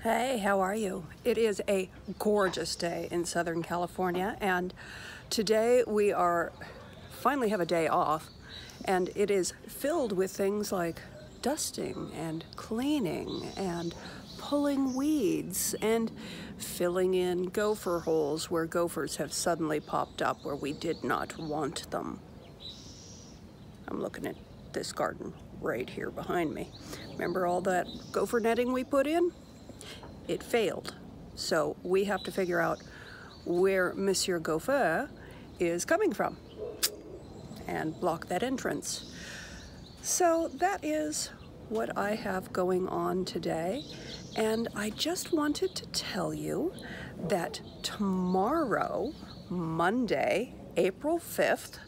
Hey, how are you? It is a gorgeous day in Southern California, and today we finally have a day off, and it is filled with things like dusting and cleaning and pulling weeds and filling in gopher holes where gophers have suddenly popped up where we did not want them. I'm looking at this garden right here behind me. Remember all that gopher netting we put in? It failed. So we have to figure out where Monsieur Gopher is coming from and block that entrance. So that is what I have going on today. And I just wanted to tell you that tomorrow, Monday, April 5th,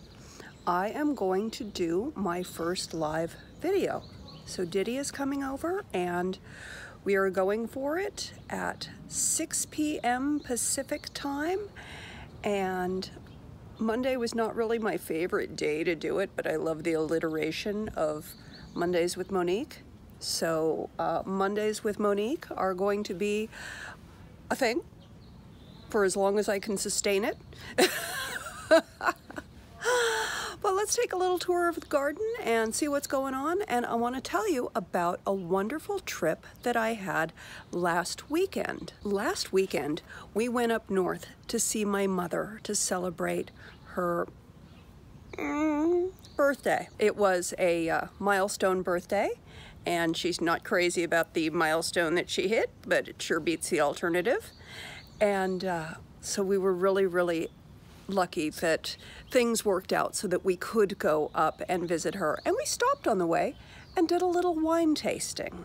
I am going to do my first live video. So Diddy is coming over and we are going for it at 6 p.m. Pacific time, and Monday was not really my favorite day to do it, but I love the alliteration of Mondays with Monique. So Mondays with Monique are going to be a thing for as long as I can sustain it. But let's take a little tour of the garden and see what's going on. And I want to tell you about a wonderful trip that I had last weekend. Last weekend, we went up north to see my mother to celebrate her birthday. It was a milestone birthday, and she's not crazy about the milestone that she hit, but it sure beats the alternative. And so we were really lucky that things worked out so that we could go up and visit her. And we stopped on the way and did a little wine tasting.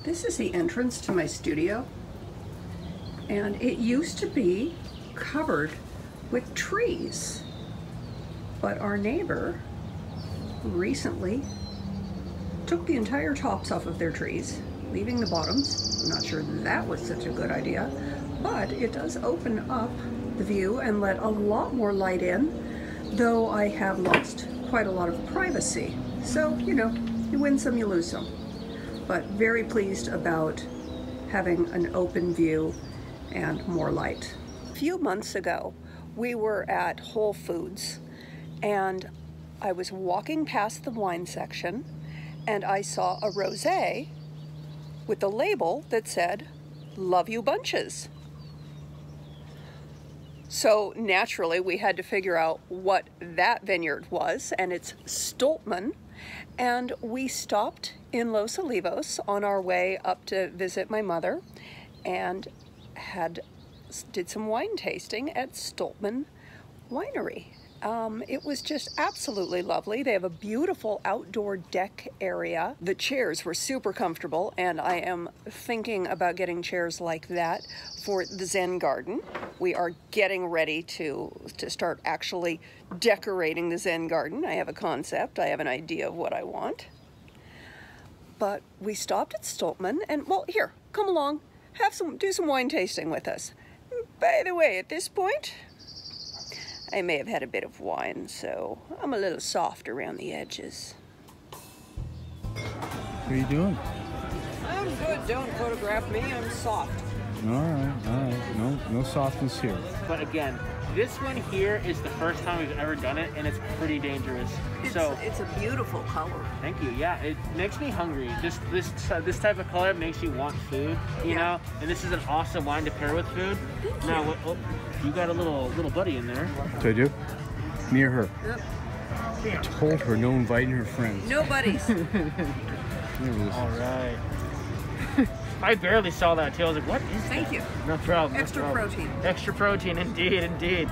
This is the entrance to my studio, and it used to be covered with trees, but our neighbor recently took the entire tops off of their trees, leaving the bottoms. I'm not sure that was such a good idea, but it does open up the view and let a lot more light in, though I have lost quite a lot of privacy. So, you know, you win some, you lose some. But very pleased about having an open view and more light. A few months ago, we were at Whole Foods, and I was walking past the wine section, and I saw a rosé with a label that said, "Love you bunches." So naturally, we had to figure out what that vineyard was, and it's Stolpman. And we stopped in Los Olivos on our way up to visit my mother and did some wine tasting at Stolpman Winery. It was just absolutely lovely. They have a beautiful outdoor deck area. The chairs were super comfortable, and I am thinking about getting chairs like that for the Zen Garden. We are getting ready to start actually decorating the Zen Garden. I have a concept. I have an idea of what I want. But we stopped at Stolpman, and well, here, come along, do some wine tasting with us. By the way, at this point, I may have had a bit of wine, so I'm a little soft around the edges. What are you doing? I'm good. Don't photograph me. I'm soft. All right. No softness here. But again, this one here is the first time we've ever done it, and it's pretty dangerous. It's a beautiful color. Thank you. Yeah, it makes me hungry. Just this type of color makes you want food, you know. And this is an awesome wine to pair with food. Now, you got a little buddy in there. So I do? Near her. Yep. I told her no inviting her friends. No buddies. All right. I barely saw that too. I was like, what is that? Thank you. No problem. Extra protein. Extra protein, indeed, indeed.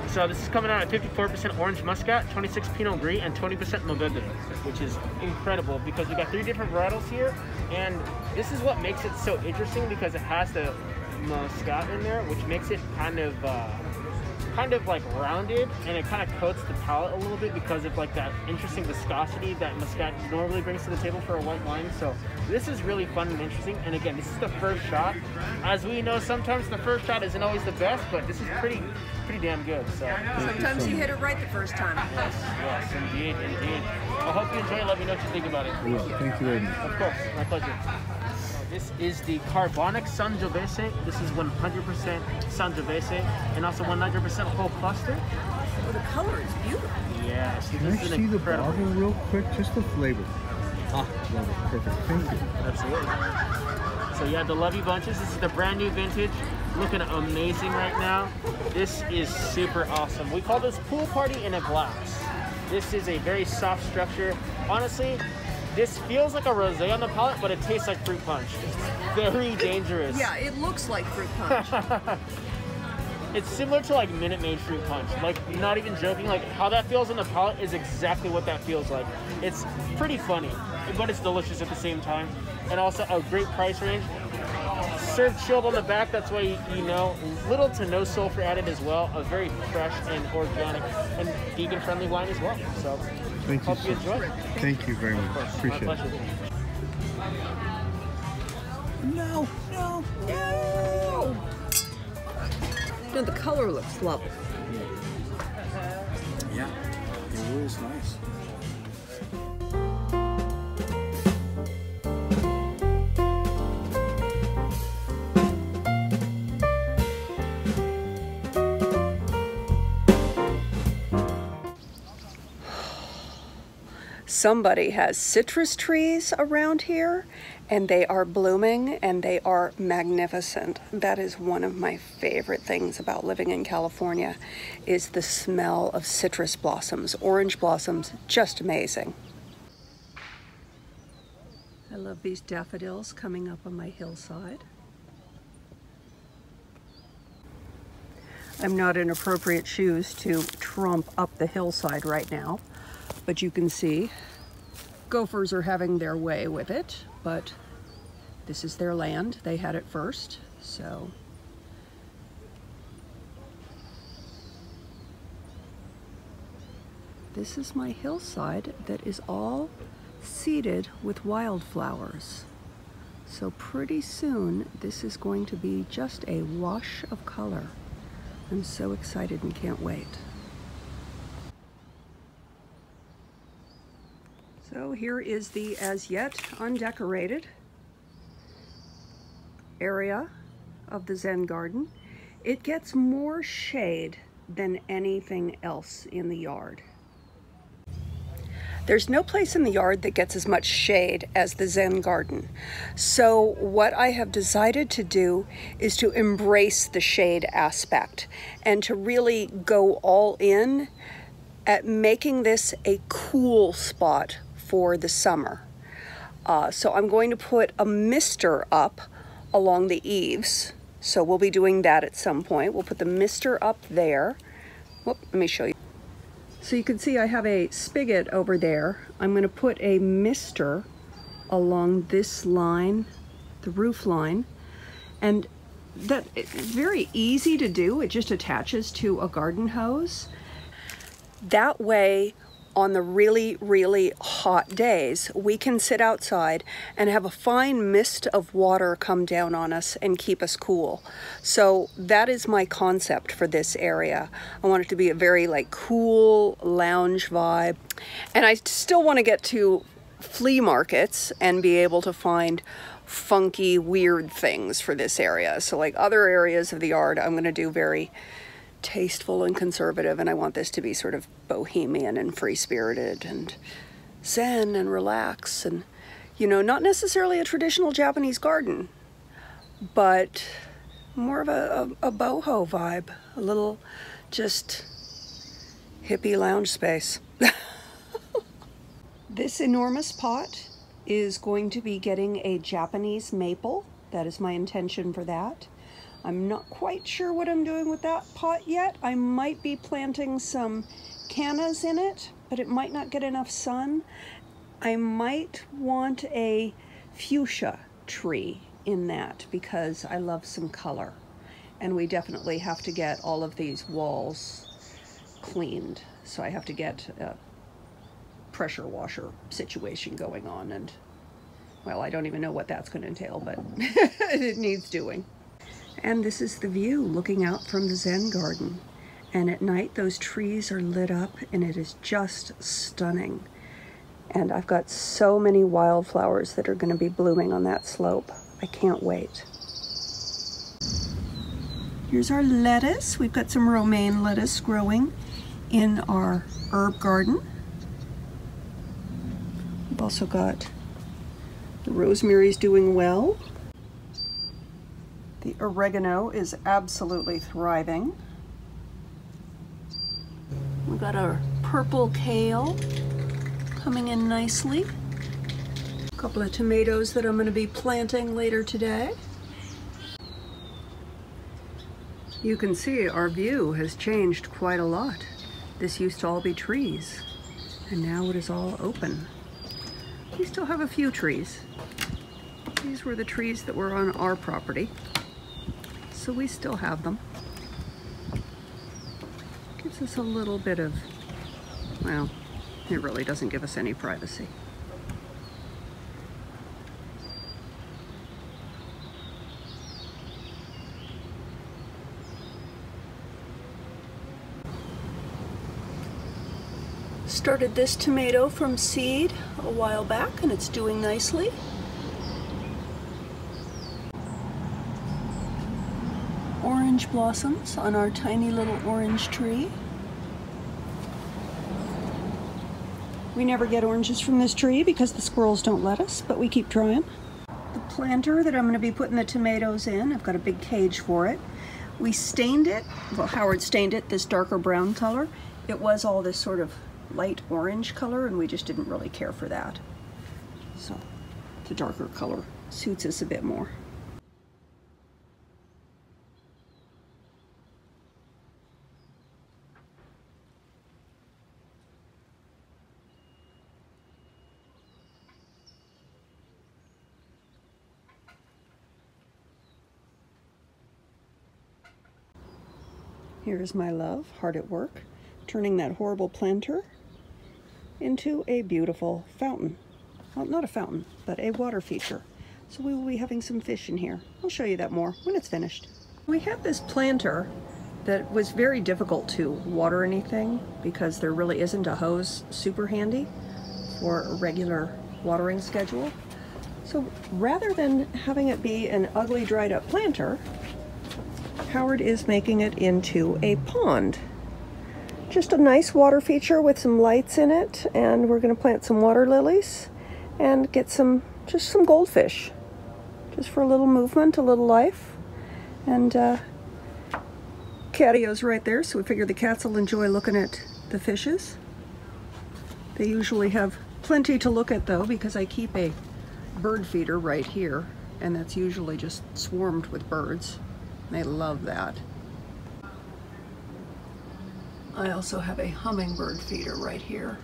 So this is coming out at 54% orange muscat, 26 pinot gris, and 20% mourvedre, which is incredible because we got 3 different varietals here, and this is what makes it so interesting because it has the muscat in there, which makes it kind of like rounded, and it kind of coats the palate a little bit because of like that interesting viscosity that muscat normally brings to the table for a white wine. So this is really fun and interesting. And again, this is the first shot. As we know, sometimes the first shot isn't always the best, but this is pretty damn good. So Sometimes you hit it right the first time. yes, indeed. I hope you enjoy it. Let me know what you think about it. Well, thank you very much. Of course, my pleasure. This is the Carbonic Sangiovese. This is 100% Sangiovese and also 100% whole cluster. Oh, the color is beautiful. Yes, Can I see the bottle real quick? Just the flavor. Ah, love it. Perfect. Thank you. Absolutely. So yeah, the Lovey Bunches. This is the brand new vintage. Looking amazing right now. This is super awesome. We call this pool party in a glass. This is a very soft structure. Honestly, this feels like a rosé on the palate, but it tastes like fruit punch. It's very dangerous. Yeah, it looks like fruit punch. It's similar to like Minute Maid fruit punch. Like, not even joking, like how that feels on the palate is exactly what that feels like. It's pretty funny, but it's delicious at the same time. And also a great price range. Served chilled on the back, that's why you know, little to no sulfur added as well. A very fresh and organic and vegan friendly wine as well. So Thank you. hope you enjoy it. Thank you very much. Of course, Appreciate my it. pleasure. No. No, the color looks lovely. Yeah, it really is nice. Somebody has citrus trees around here, and they are blooming and they are magnificent. That is one of my favorite things about living in California, is the smell of citrus blossoms. Orange blossoms, just amazing. I love these daffodils coming up on my hillside. I'm not in appropriate shoes to tromp up the hillside right now, but you can see gophers are having their way with it, but this is their land. They had it first, so. This is my hillside that is all seeded with wildflowers. So pretty soon, this is going to be just a wash of color. I'm so excited and can't wait. So here is the as yet undecorated area of the Zen Garden. It gets more shade than anything else in the yard. There's no place in the yard that gets as much shade as the Zen Garden. So what I have decided to do is to embrace the shade aspect and to really go all in at making this a cool spot for the summer. So I'm going to put a mister up along the eaves. So we'll be doing that at some point. We'll put the mister up there. Whoop, let me show you. So you can see I have a spigot over there. I'm going to put a mister along this line, the roof line, and that it's very easy to do. It just attaches to a garden hose. That way, on the really, really hot days, we can sit outside and have a fine mist of water come down on us and keep us cool. So that is my concept for this area. I want it to be a very like cool lounge vibe. And I still want to get to flea markets and be able to find funky, weird things for this area. So like other areas of the yard, I'm going to do very tasteful and conservative, and I want this to be sort of bohemian and free-spirited and zen and relax, and you know, not necessarily a traditional Japanese garden, but more of a boho vibe, a little just hippie lounge space. This enormous pot is going to be getting a Japanese maple. That is my intention for that. I'm not quite sure what I'm doing with that pot yet. I might be planting some cannas in it, but it might not get enough sun. I might want a fuchsia tree in that because I love some color. And we definitely have to get all of these walls cleaned. So I have to get a pressure washer situation going on, and well, I don't even know what that's going to entail, but it needs doing. And this is the view looking out from the Zen Garden. And at night those trees are lit up and it is just stunning. And I've got so many wildflowers that are going to be blooming on that slope. I can't wait. Here's our lettuce. We've got some romaine lettuce growing in our herb garden. We've also got the rosemary's doing well. The oregano is absolutely thriving. We've got our purple kale coming in nicely. A couple of tomatoes that I'm going to be planting later today. You can see our view has changed quite a lot. This used to all be trees, and now it is all open. We still have a few trees. These were the trees that were on our property, so we still have them. Gives us a little bit of, well, it really doesn't give us any privacy. Started this tomato from seed a while back and it's doing nicely. Orange blossoms on our tiny little orange tree. We never get oranges from this tree because the squirrels don't let us, but we keep trying. The planter that I'm going to be putting the tomatoes in, I've got a big cage for it. We stained it, well, Howard stained it this darker brown color. It was all this sort of light orange color and we just didn't really care for that. So the darker color suits us a bit more. Here's my love, hard at work, turning that horrible planter into a beautiful fountain. Well, not a fountain, but a water feature. So we will be having some fish in here. I'll show you that more when it's finished. We had this planter that was very difficult to water anything because there really isn't a hose super handy for a regular watering schedule. So rather than having it be an ugly dried up planter, Howard is making it into a pond. Just a nice water feature with some lights in it, and we're going to plant some water lilies and get just some goldfish, just for a little movement, a little life. And Catio's right there, so we figure the cats will enjoy looking at the fishes. They usually have plenty to look at though, because I keep a bird feeder right here, and that's usually just swarmed with birds. They love that. I also have a hummingbird feeder right here,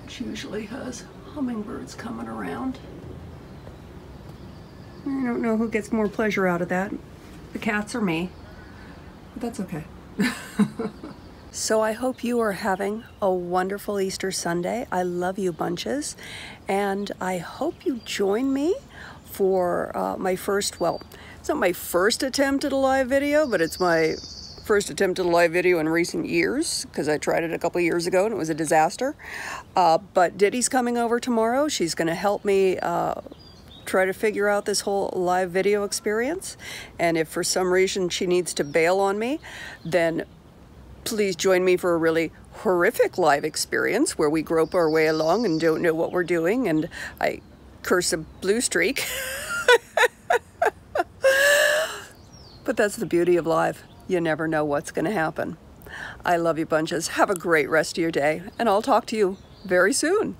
which usually has hummingbirds coming around. I don't know who gets more pleasure out of that, the cats or me, but that's okay. So I hope you are having a wonderful Easter Sunday. I love you bunches, and I hope you join me for my first, well, it's not my first attempt at a live video, but it's my first attempt at a live video in recent years, because I tried it a couple years ago and it was a disaster. But Diddy's coming over tomorrow. She's going to help me try to figure out this whole live video experience. And if for some reason she needs to bail on me, then please join me for a really horrific live experience where we grope our way along and don't know what we're doing and I curse a blue streak. But that's the beauty of live. You never know what's going to happen. I love you bunches. Have a great rest of your day, and I'll talk to you very soon.